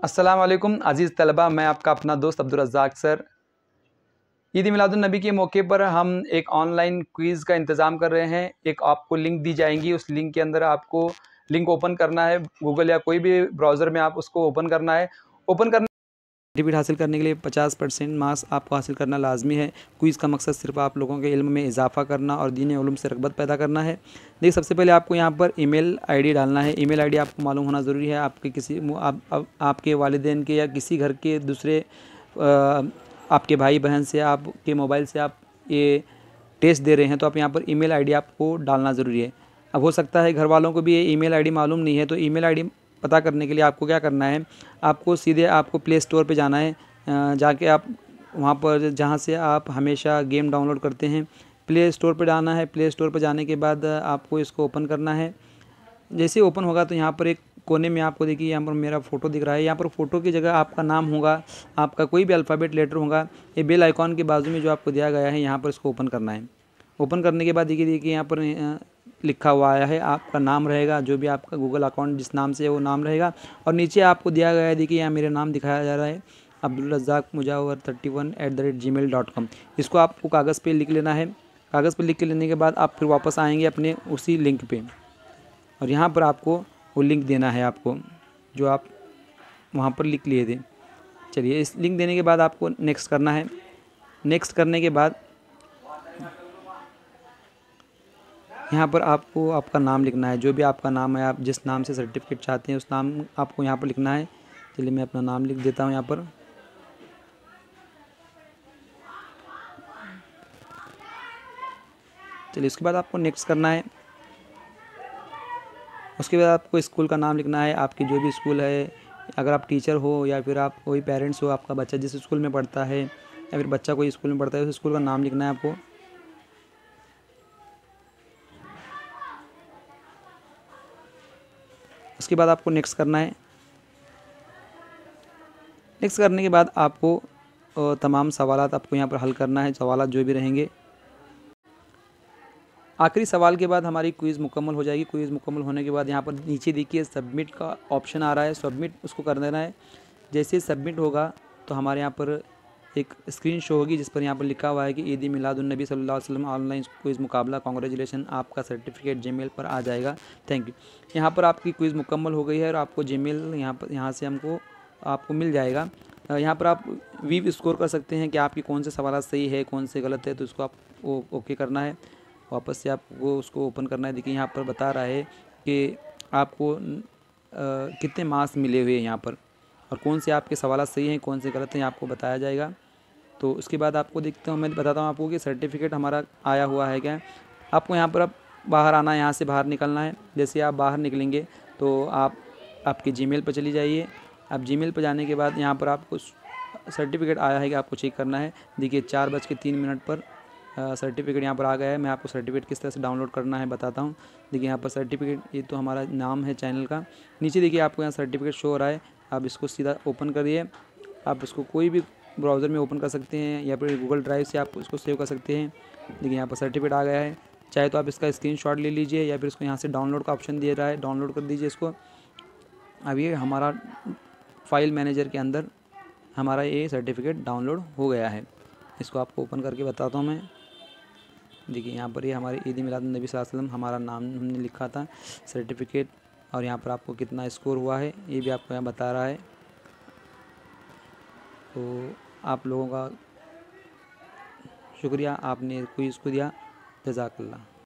अस्सलाम वालेकुम अज़ीज़ तलबा, मैं आपका अपना दोस्त अब्दुल रज़्ज़ाक सर। ईद मिलादुन नबी के मौके पर हम एक ऑनलाइन क्विज़ का इंतज़ाम कर रहे हैं। एक आपको लिंक दी जाएंगी, उस लिंक के अंदर आपको लिंक ओपन करना है। गूगल या कोई भी ब्राउज़र में आप उसको ओपन करना है। ओपन करने सर्टिफिकेट हासिल करने के लिए 50% मार्क्स आपको हासिल करना लाजमी है। क्विज़ का मकसद सिर्फ आप लोगों के इल्म में इजाफा करना और दीन उलूम से रग़बत पैदा करना है। देखिए, सबसे पहले आपको यहाँ पर ईमेल आईडी डालना है। ईमेल आईडी आपको मालूम होना ज़रूरी है। आपके किसी आपके वालिदैन के या किसी घर के दूसरे आपके भाई बहन से आपके मोबाइल से आप ये टेस्ट दे रहे हैं, तो आप यहाँ पर ईमेल आईडी आपको डालना ज़रूरी है। अब हो सकता है घर वालों को भी ये ईमेल आईडी मालूम नहीं है, तो ईमेल आईडी पता करने के लिए आपको क्या करना है, आपको सीधे आपको प्ले स्टोर पे जाना है। जाके आप वहाँ पर जहाँ से आप हमेशा गेम डाउनलोड करते हैं, प्ले स्टोर पे जाना है। प्ले स्टोर पे जाने के बाद आपको इसको ओपन करना है। जैसे ही ओपन होगा तो यहाँ पर एक कोने में आपको देखिए यहाँ पर मेरा फ़ोटो दिख रहा है। यहाँ पर फ़ोटो की जगह आपका नाम होगा, आपका कोई भी अल्फ़ाबेट लेटर होगा। ये बेल आइकॉन के बाजू में जो आपको दिया गया है, यहाँ पर इसको ओपन करना है। ओपन करने के बाद देखिए यहाँ पर लिखा हुआ आया है, आपका नाम रहेगा, जो भी आपका गूगल अकाउंट जिस नाम से है वो नाम रहेगा। और नीचे आपको दिया गया है, देखिए यहाँ मेरा नाम दिखाया जा रहा है, अब्दुल रज़्ज़ाक मुजावर 31@gmail.com। इसको आपको कागज़ पे लिख लेना है। कागज़ पे लिख के लेने के बाद आप फिर वापस आएंगे अपने उसी लिंक पे, और यहाँ पर आपको वो लिंक देना है, आपको जो आप वहाँ पर लिख लिए थे। चलिए, इस लिंक देने के बाद आपको नेक्स्ट करना है। नेक्स्ट करने के बाद यहाँ पर आपको आपका नाम लिखना है, जो भी आपका नाम है, आप जिस नाम से सर्टिफिकेट चाहते हैं उस नाम आपको यहाँ पर लिखना है। चलिए, मैं अपना नाम लिख देता हूँ यहाँ पर। चलिए, उसके बाद आपको नेक्स्ट करना है। उसके बाद आपको स्कूल का नाम लिखना है, आपकी जो भी स्कूल है, अगर आप टीचर हो या फिर आप कोई पेरेंट्स हो, आपका बच्चा जिस स्कूल में पढ़ता है या फिर बच्चा कोई स्कूल में पढ़ता है, उस स्कूल का नाम लिखना है आपको। उसके बाद आपको नेक्स्ट करना है। नेक्स्ट करने के बाद आपको तमाम सवालात आपको यहाँ पर हल करना है, सवालात जो भी रहेंगे। आखिरी सवाल के बाद हमारी क्विज़ मुकम्मल हो जाएगी। क्विज़ मुकम्मल होने के बाद यहाँ पर नीचे देखिए सबमिट का ऑप्शन आ रहा है, सबमिट उसको कर देना है। जैसे सबमिट होगा तो हमारे यहाँ पर एक स्क्रीन शो होगी जिस पर यहाँ पर लिखा हुआ है कि ईद मिलादुन नबी सल्लल्लाहु अलैहि वसल्लम ऑनलाइन क्विज़ मुकाबला, कांग्रेचुलेशन, आपका सर्टिफिकेट जीमेल पर आ जाएगा, थैंक यू। यहाँ पर आपकी क्विज़ मुकम्मल हो गई है और आपको जीमेल यहाँ से हमको आपको मिल जाएगा। यहाँ पर आप वीव स्कोर कर सकते हैं कि आपकी कौन से सवाल सही है, कौन से गलत है, तो इसको आप ओके करना है। वापस से आपको उसको ओपन करना है। देखिए, यहाँ पर बता रहा है कि आपको कितने मार्क्स मिले हुए हैं यहाँ पर, और कौन से आपके सवाल सही हैं, कौन से गलत हैं, आपको बताया जाएगा। तो उसके बाद आपको देखते हो, मैं बताता हूँ आपको कि सर्टिफिकेट हमारा आया हुआ है क्या। आपको यहाँ पर अब बाहर आना है, यहाँ से बाहर निकलना है। जैसे आप बाहर निकलेंगे तो आप आपके जीमेल पर चली जाइए। आप जीमेल पर जाने के बाद यहाँ पर आपको सर्टिफिकेट आया है कि आपको चेक करना है। देखिए, 4:03 पर सर्टिफिकेट यहाँ पर आ गया है। मैं आपको सर्टिफिकेट किस तरह से डाउनलोड करना है बताता हूँ। देखिए, यहाँ पर सर्टिफिकेट, ये तो हमारा नाम है चैनल का। नीचे देखिए आपको यहाँ सर्टिफिकेट शो हो रहा है। आप इसको सीधा ओपन करिए। आप इसको कोई भी ब्राउज़र में ओपन कर सकते हैं या फिर गूगल ड्राइव से आप इसको सेव कर सकते हैं। देखिए, यहाँ पर सर्टिफिकेट आ गया है। चाहे तो आप इसका स्क्रीनशॉट ले लीजिए या फिर इसको यहाँ से डाउनलोड का ऑप्शन दे रहा है, डाउनलोड कर दीजिए इसको। अब ये हमारा फाइल मैनेजर के अंदर हमारा ये सर्टिफिकेट डाउनलोड हो गया है। इसको आपको ओपन करके बताता हूँ मैं। देखिए, यहाँ पर ये हमारी ईद मिलादुन नबी सल्लल्लाहु अलैहि वसल्लम हमारा नाम हमने लिखा था, सर्टिफिकेट, और यहाँ पर आपको कितना स्कोर हुआ है ये भी आपको यहाँ बता रहा है। तो आप लोगों का शुक्रिया, आपने क्विज़ को दिया। जज़ाकल्लाह।